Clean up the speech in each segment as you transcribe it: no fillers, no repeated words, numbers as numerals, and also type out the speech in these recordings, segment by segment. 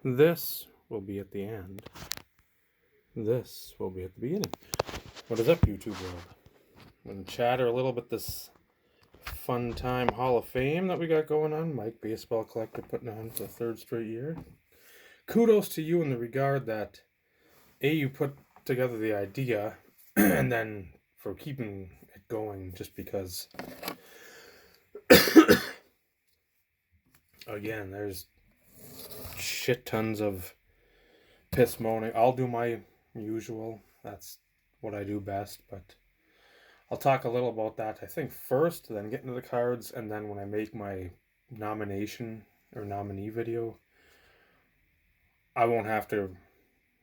This will be at the end. This will be at the beginning. What is up, YouTube world? I'm going to chatter a little bit this fun time Hall of Fame that we got going on. Mike, baseball collector, putting on for the third straight year. Kudos to you in the regard that, A, you put together the idea, and then for keeping it going just because, again, there's shit tons of piss moaning. I'll do my usual. That's what I do best, but I'll talk a little about that, I think, first, then get into the cards, and then when I make my nomination or nominee video, I won't have to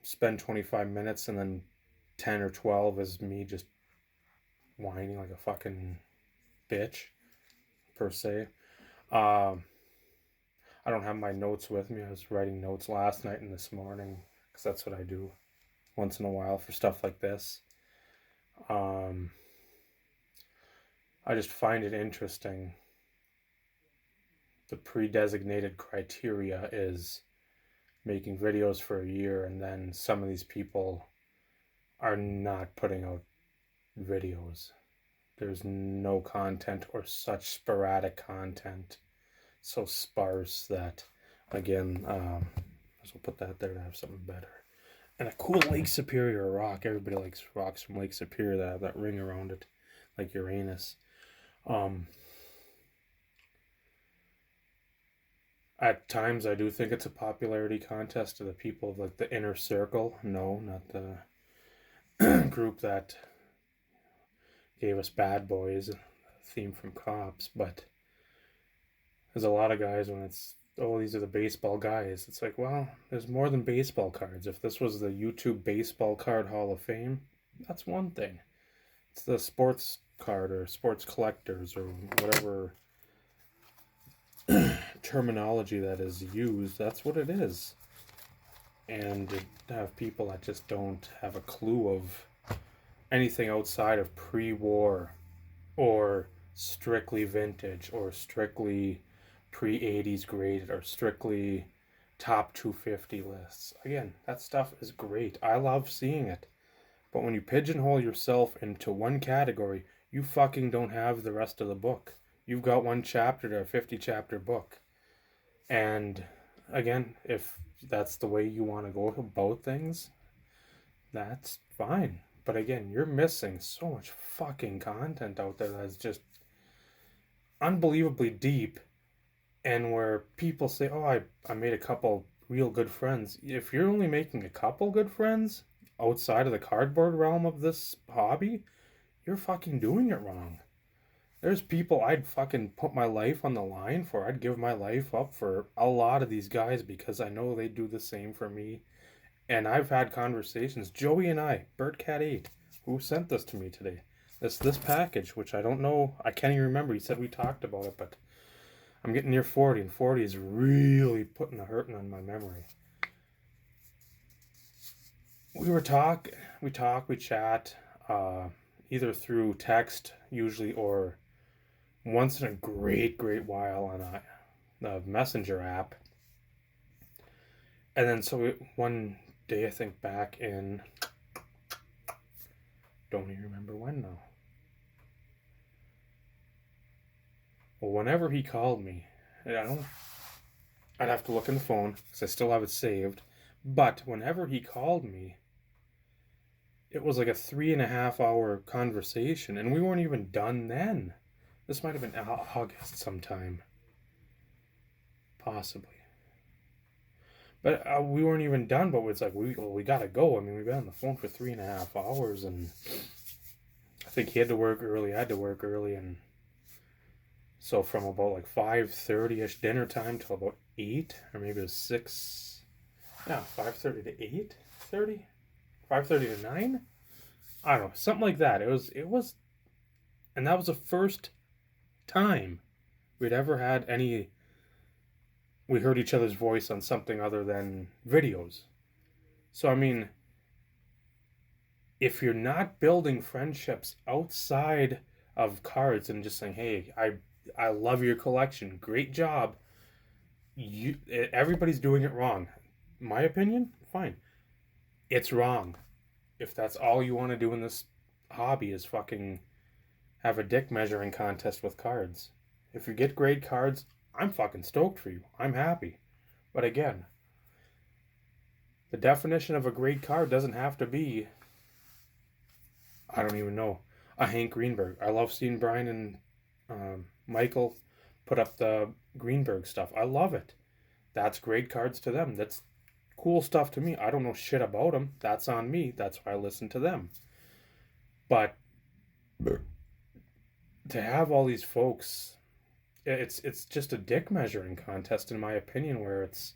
spend 25 minutes and then 10 or 12 is me just whining like a fucking bitch, per se. I don't have my notes with me. I was writing notes last night and this morning because that's what I do once in a while for stuff like this. I just find it interesting. The pre-designated criteria is making videos for a year, and then some of these people are not putting out videos. There's no content or such sporadic content, so sparse that, again, so put that there to have something better. And a cool Lake Superior rock. Everybody likes rocks from Lake Superior that have that ring around it, like Uranus. At times I do think it's a popularity contest to the people of like the inner circle. No, not the group that gave us Bad Boys, theme from Cops, but there's a lot of guys when it's, oh, these are the baseball guys. It's like, well, there's more than baseball cards. If this was the YouTube Baseball Card Hall of Fame, that's one thing. It's the sports card or sports collectors or whatever terminology that is used. That's what it is. And to have people that just don't have a clue of anything outside of pre-war or strictly vintage or strictly pre-80s graded or strictly top 250 lists. Again, that stuff is great. I love seeing it. But when you pigeonhole yourself into one category, you fucking don't have the rest of the book. You've got one chapter to a 50-chapter book. And again, if that's the way you want to go about things, that's fine. But again, you're missing so much fucking content out there that's just unbelievably deep, and where people say, oh, I made a couple real good friends. If you're only making a couple good friends outside of the cardboard realm of this hobby, you're fucking doing it wrong. There's people I'd fucking put my life on the line for. I'd give my life up for a lot of these guys because I know they do the same for me. And I've had conversations. Joey and I, bertcat8, who sent this to me today. This package, which I don't know, I can't even remember. He said we talked about it, but I'm getting near 40, and 40 is really putting a hurting on my memory. We chat, either through text usually or once in a great while on a messenger app. And then so one day, I think back in, don't even remember when now. Well, whenever he called me, I'd have to look in the phone because I still have it saved. But whenever he called me, it was like a 3.5 hour conversation, and we weren't even done then. This might have been August sometime. Possibly. But we weren't even done, but it's like, we gotta go. I mean, we've been on the phone for 3.5 hours, and I think he had to work early, I had to work early, and so from about like 5:30ish dinner time till about 8, or maybe it was 6, 5:30 to 8:30, 5:30 to 9, I don't know, something like that. It was, and that was the first time we'd ever had we heard each other's voice on something other than videos. So I mean, if you're not building friendships outside of cards and just saying, hey, I love your collection, great job, everybody's doing it wrong. My opinion, fine. It's wrong. If that's all you want to do in this hobby is fucking have a dick measuring contest with cards. If you get great cards, I'm fucking stoked for you. I'm happy. But again, the definition of a great card doesn't have to be, I don't even know, a Hank Greenberg. I love seeing Brian and Michael put up the Greenberg stuff. I love it. That's great cards to them. That's cool stuff to me. I don't know shit about them. That's on me. That's why I listen to them. But to have all these folks, it's just a dick measuring contest in my opinion, where it's,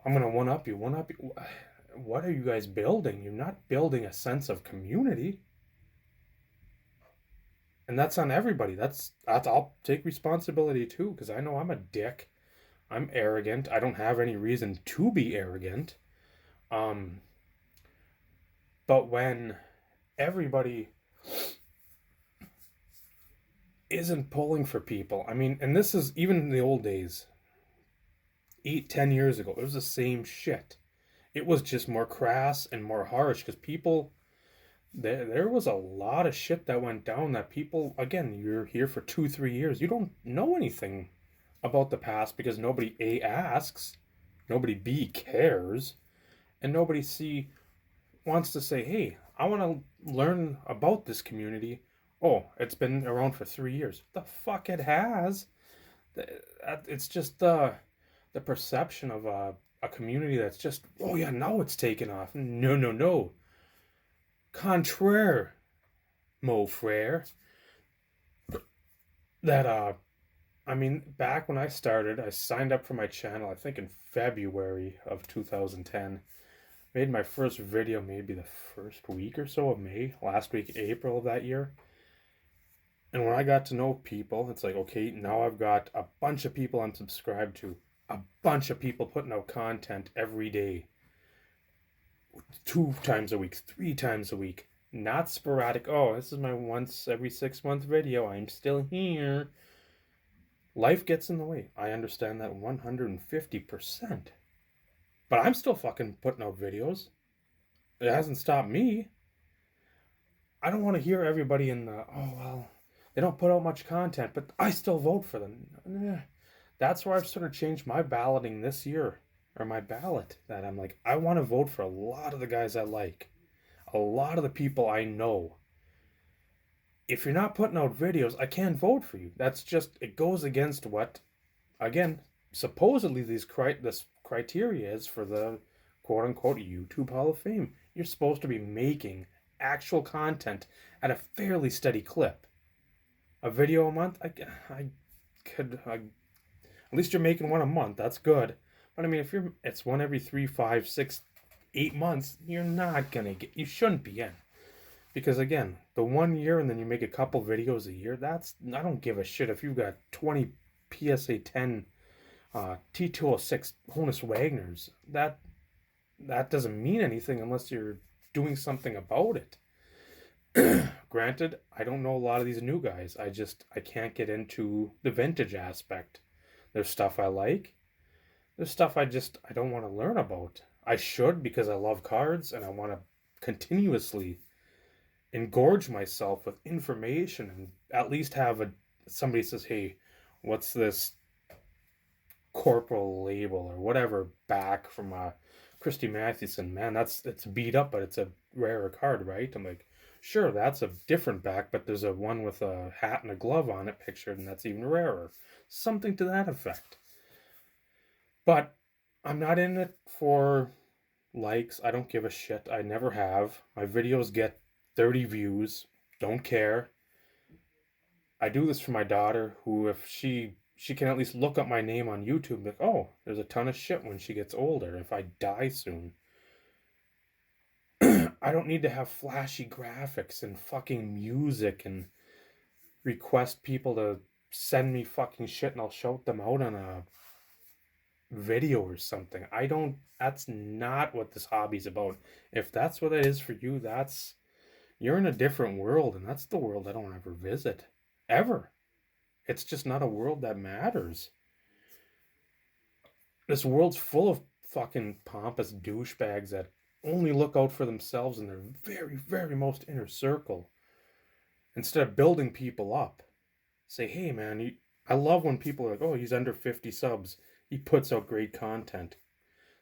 I'm gonna one up you, one up you. What are you guys building? You're not building a sense of community. And that's on everybody. That's I'll take responsibility too, because I know I'm a dick. I'm arrogant. I don't have any reason to be arrogant. Um, but when everybody isn't pulling for people, I mean, and this is even in the old days, 8, 10 years ago, it was the same shit. It was just more crass and more harsh because people, there was a lot of shit that went down that people, again, you're here for 2, 3 years, you don't know anything about the past because nobody A asks, nobody B cares, and nobody C wants to say, hey, I want to learn about this community. Oh, it's been around for 3 years. The fuck it has. It's just the perception of a community that's just, oh yeah, now it's taken off. No, no, no. Contraire, mon frere. That I mean, back when I started, I signed up for my channel, I think in February of 2010. Made my first video maybe the first week or so of May, last week, April of that year. And when I got to know people, it's like, okay, now I've got a bunch of people I'm subscribed to, a bunch of people putting out content every day, 2 times a week, 3 times a week, not sporadic. Oh, this is my once every 6 month video. I'm still here. Life gets in the way. I understand that 150%. But I'm still fucking putting out videos. It hasn't stopped me. I don't want to hear everybody in the, oh, well, they don't put out much content, but I still vote for them. That's where I've sort of changed my balloting this year, or my ballot, that I'm like, I want to vote for a lot of the guys I like, a lot of the people I know. If you're not putting out videos, I can't vote for you. That's just, it goes against what, again, supposedly this criteria is for the quote-unquote YouTube Hall of Fame. You're supposed to be making actual content at a fairly steady clip. A video a month, I could, at least you're making one a month. That's good. But I mean, if it's one every 3, 5, 6, 8 months, you're not gonna get. You shouldn't be in, because again, the 1 year and then you make a couple videos a year. I don't give a shit if you've got 20 PSA 10, T206 Honus Wagners. That doesn't mean anything unless you're doing something about it. Granted, I don't know a lot of these new guys. I can't get into the vintage aspect. There's stuff I like. There's stuff I don't want to learn about. I should, because I love cards and I want to continuously engorge myself with information and at least have somebody says, hey, what's this corporal label or whatever back from Christy Mathewson? Man, it's beat up, but it's a rarer card, right? I'm like, sure, that's a different back, but there's a one with a hat and a glove on it pictured, and that's even rarer. Something to that effect. But I'm not in it for likes. I don't give a shit. I never have. My videos get 30 views. Don't care. I do this for my daughter, who, if she can at least look up my name on YouTube, like, oh, there's a ton of shit when she gets older, if I die soon. I don't need to have flashy graphics and fucking music and request people to send me fucking shit and I'll shout them out on a video or something. That's not what this hobby's about. If that's what it is for you, you're in a different world, and that's the world I don't ever visit. Ever. It's just not a world that matters. This world's full of fucking pompous douchebags that only look out for themselves in their very, very most inner circle. Instead of building people up, say, hey man, I love when people are like, oh, he's under 50 subs. He puts out great content.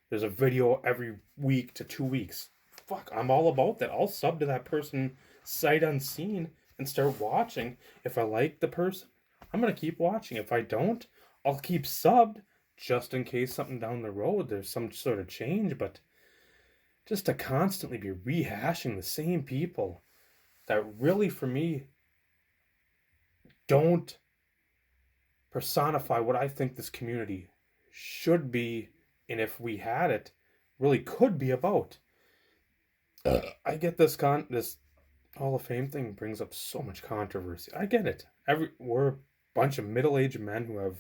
There's a video every week to 2 weeks. Fuck, I'm all about that. I'll sub to that person sight unseen and start watching. If I like the person, I'm going to keep watching. If I don't, I'll keep subbed just in case something down the road there's some sort of change. But just to constantly be rehashing the same people that really, for me, don't personify what I think this community should be, and if we had it, really could be about. I get this Hall of Fame thing brings up so much controversy. I get it. We're a bunch of middle-aged men who have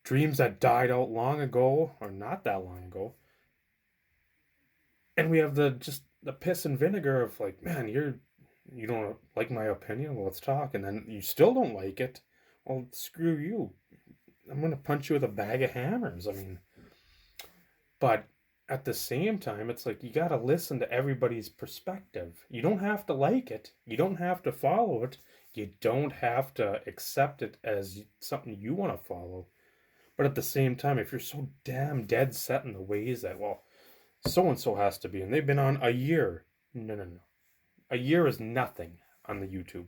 dreams that died out long ago, or not that long ago, and we have the piss and vinegar of like, man, you don't like my opinion. Well, let's talk, and then you still don't like it. Well, screw you. I'm gonna punch you with a bag of hammers. I mean, but at the same time, it's like you gotta listen to everybody's perspective. You don't have to like it. You don't have to follow it. You don't have to accept it as something you want to follow. But at the same time, if you're so damn dead set in the ways that, well, so and so has to be, and they've been on a year. No, no, no. A year is nothing on the YouTube.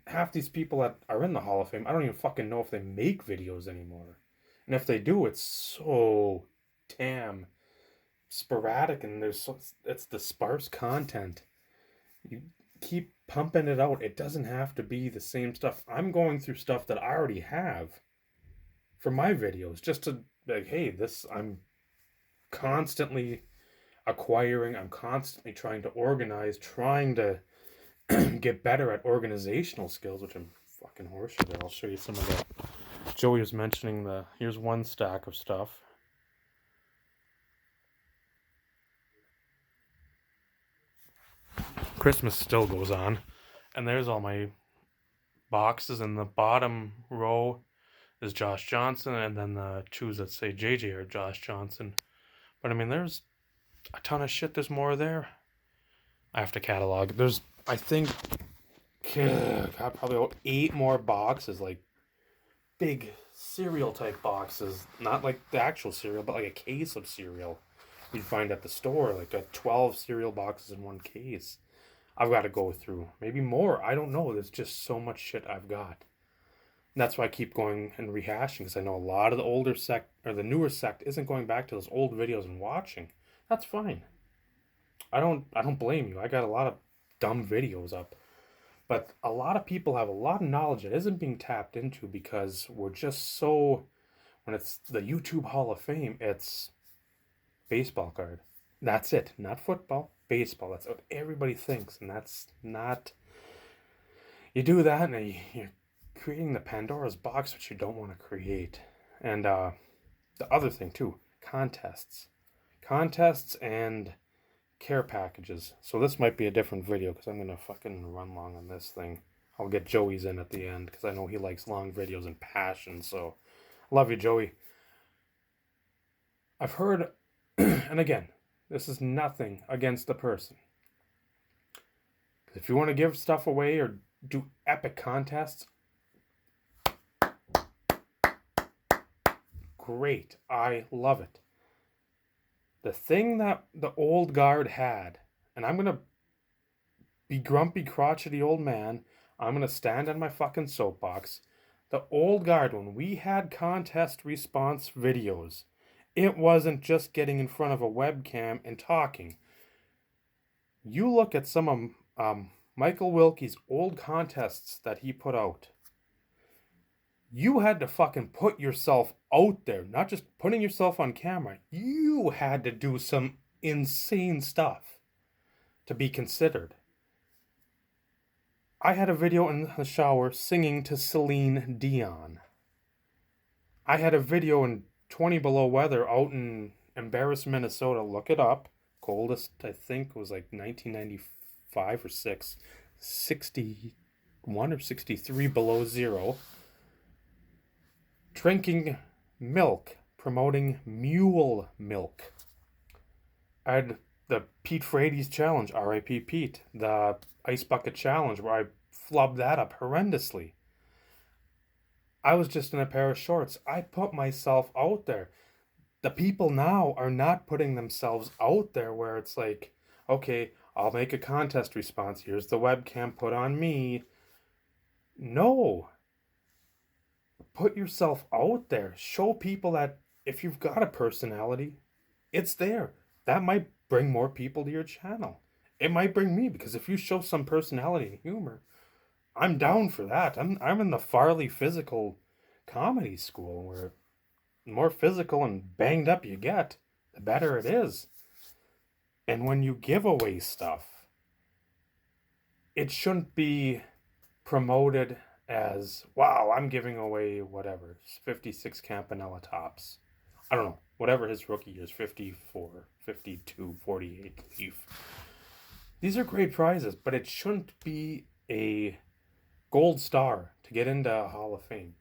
Half these people that are in the Hall of Fame, I don't even fucking know if they make videos anymore. And if they do, it's so damn sporadic, and it's the sparse content. You keep pumping it out. It doesn't have to be the same stuff. I'm going through stuff that I already have for my videos just to like, hey, this I'm constantly acquiring. I'm constantly trying to organize, trying to get better at organizational skills, which I'm fucking horseshit at. I'll show you some of the. Joey was mentioning here's one stack of stuff. Christmas still goes on, and there's all my boxes. In the bottom row is Josh Johnson, and then the shoes that say JJ are Josh Johnson. But I mean, there's a ton of shit. There's more there. I have to catalog. There's, I think, God, probably 8 more boxes, like big cereal type boxes. Not like the actual cereal, but like a case of cereal you'd find at the store, like 12 cereal boxes in one case. I've got to go through. Maybe more. I don't know. There's just so much shit I've got. And that's why I keep going and rehashing, because I know a lot of the older sect, or the newer sect, isn't going back to those old videos and watching. That's fine. I don't blame you. I got a lot of dumb videos up. But a lot of people have a lot of knowledge that isn't being tapped into because we're just so, when it's the YouTube Hall of Fame, it's baseball card. That's it. Not football, baseball. That's what everybody thinks. And that's not, you do that and you're creating the Pandora's box, which you don't want to create. And the other thing too, contests and care packages. So this might be a different video because I'm gonna fucking run long on this thing. I'll get Joey's in at the end because I know he likes long videos and passion. So love you, Joey. I've heard, and again, this is nothing against the person. If you want to give stuff away or do epic contests, great. I love it. The thing that the old guard had, and I'm going to be grumpy, crotchety old man, I'm going to stand on my fucking soapbox. The old guard, when we had contest response videos, it wasn't just getting in front of a webcam and talking. You look at some of Michael Wilkie's old contests that he put out. You had to fucking put yourself out there, not just putting yourself on camera. You had to do some insane stuff to be considered. I had a video in the shower singing to Celine Dion. I had a video in 20 below weather out in Embarrass, Minnesota. Look it up. Coldest, I think, was like 1995 or 6. 61 or 63 below zero. Drinking milk promoting mule milk. I had the Pete Frady's challenge, R.I.P. Pete, the Ice Bucket Challenge, where I flubbed that up horrendously. I was just in a pair of shorts. I put myself out there. The people now are not putting themselves out there where it's like, okay, I'll make a contest response. Here's the webcam, put on me. No. Put yourself out there. Show people that if you've got a personality, it's there. That might bring more people to your channel. It might bring me, because if you show some personality and humor, I'm down for that. I'm in the Farley physical comedy school, where the more physical and banged up you get, the better it is. And when you give away stuff, it shouldn't be promoted as, wow, I'm giving away whatever, 56 Campanella tops. I don't know, whatever his rookie years, 54, 52, 48 Leaf. These are great prizes, but it shouldn't be a gold star to get into Hall of Fame.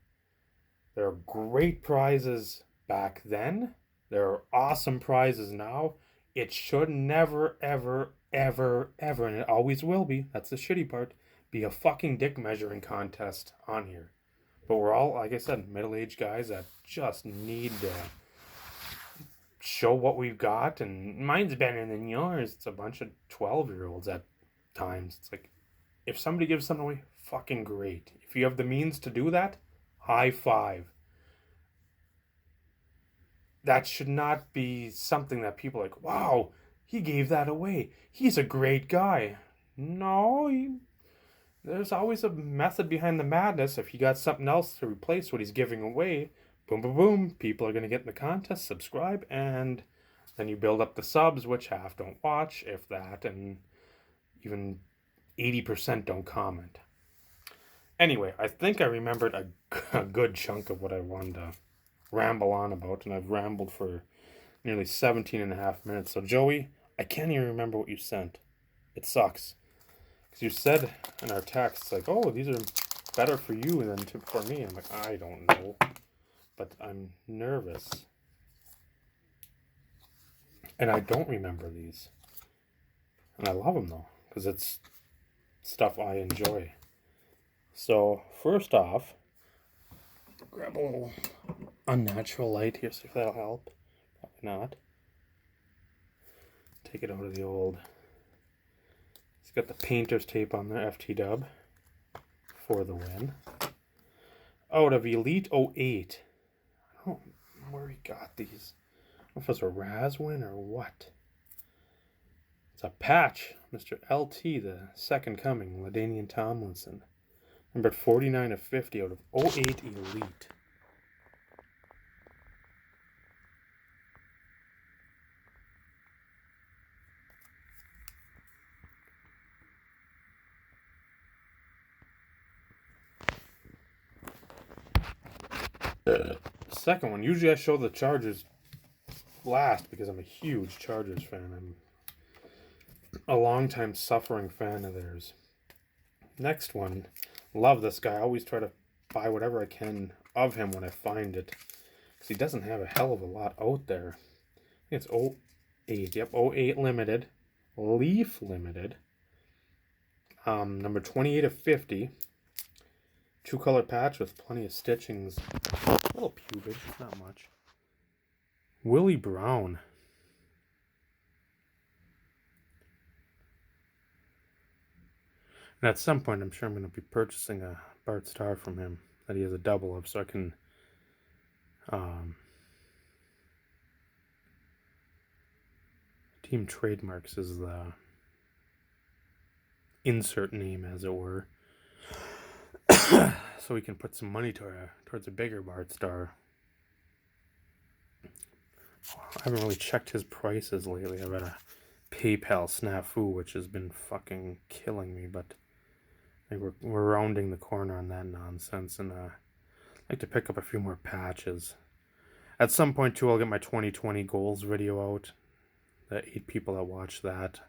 There are great prizes back then. There are awesome prizes now. It should never, ever, ever, ever, and it always will be, that's the shitty part, be a fucking dick measuring contest on here. But we're all, like I said, middle-aged guys that just need to show what we've got, and mine's better than yours. It's a bunch of 12-year-olds at times. It's like, if somebody gives something away, fucking great. If you have the means to do that, high five. That should not be something that people are like, wow, he gave that away. He's a great guy. No, there's always a method behind the madness. If you got something else to replace what he's giving away, boom, boom, boom, people are going to get in the contest, subscribe, and then you build up the subs, which half don't watch, if that, and even 80% don't comment. Anyway, I think I remembered a good chunk of what I wanted to ramble on about, and I've rambled for nearly 17 and a half minutes. So, Joey, I can't even remember what you sent. It sucks. Because you said in our text, like, oh, these are better for you than for me. I'm like, I don't know. But I'm nervous. And I don't remember these. And I love them, though, because it's stuff I enjoy. So, first off, grab a little unnatural light here, see if that'll help. Probably not. Take it out of the old. It's got the painter's tape on there, FT dub, for the win. Out of Elite 08. I don't know where he got these. I don't know if it's a Raz win or what. It's a patch, Mr. LT, the second coming, LaDainian Tomlinson. Numbered 49 of 50 out of 08 Elite. Second one. Usually I show the Chargers last because I'm a huge Chargers fan. I'm a long-time suffering fan of theirs. Next one. Love this guy. I always try to buy whatever I can of him when I find it, because he doesn't have a hell of a lot out there. I think it's 08. Yep, 08 limited. Leaf limited. Number 28 of 50. Two-color patch with plenty of stitchings. A little pubis, not much. Willie Brown. And at some point, I'm sure I'm going to be purchasing a Bart Star from him that he has a double of, so I can Team Trademarks is the insert name, as it were. So we can put some money towards a bigger Bart Star. I haven't really checked his prices lately. I've had a PayPal snafu, which has been fucking killing me, but I think we're rounding the corner on that nonsense, and I'd like to pick up a few more patches. At some point, too, I'll get my 2020 goals video out. The 8 people that watch that,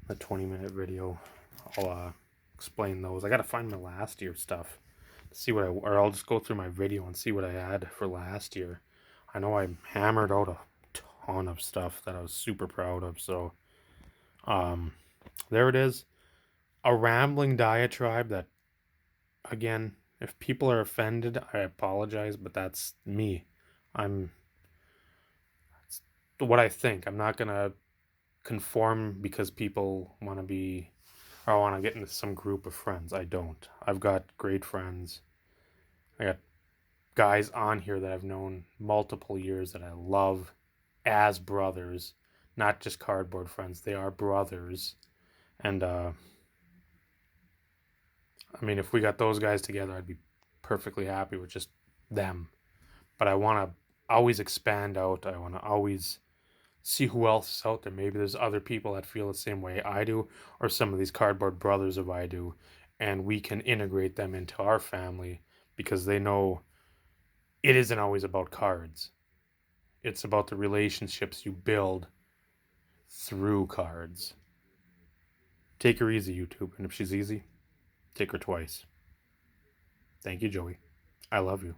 the 20-minute video, I'll explain those. I gotta find my last year stuff. See what or I'll just go through my video and see what I had for last year. I know I hammered out a ton of stuff that I was super proud of. So, there it is. A rambling diatribe that, again, if people are offended, I apologize, but that's me. I'm what I think. I'm not gonna conform because people want to be or want to get into some group of friends. I don't. I've got great friends. I got guys on here that I've known multiple years that I love as brothers, not just cardboard friends. They are brothers. And I mean, if we got those guys together, I'd be perfectly happy with just them. But I want to always expand out. I want to always see who else is out there. Maybe there's other people that feel the same way I do, or some of these cardboard brothers of I do, and we can integrate them into our family because they know it isn't always about cards. It's about the relationships you build through cards. Take her easy, YouTube, and if she's easy, take her twice. Thank you, Joey. I love you.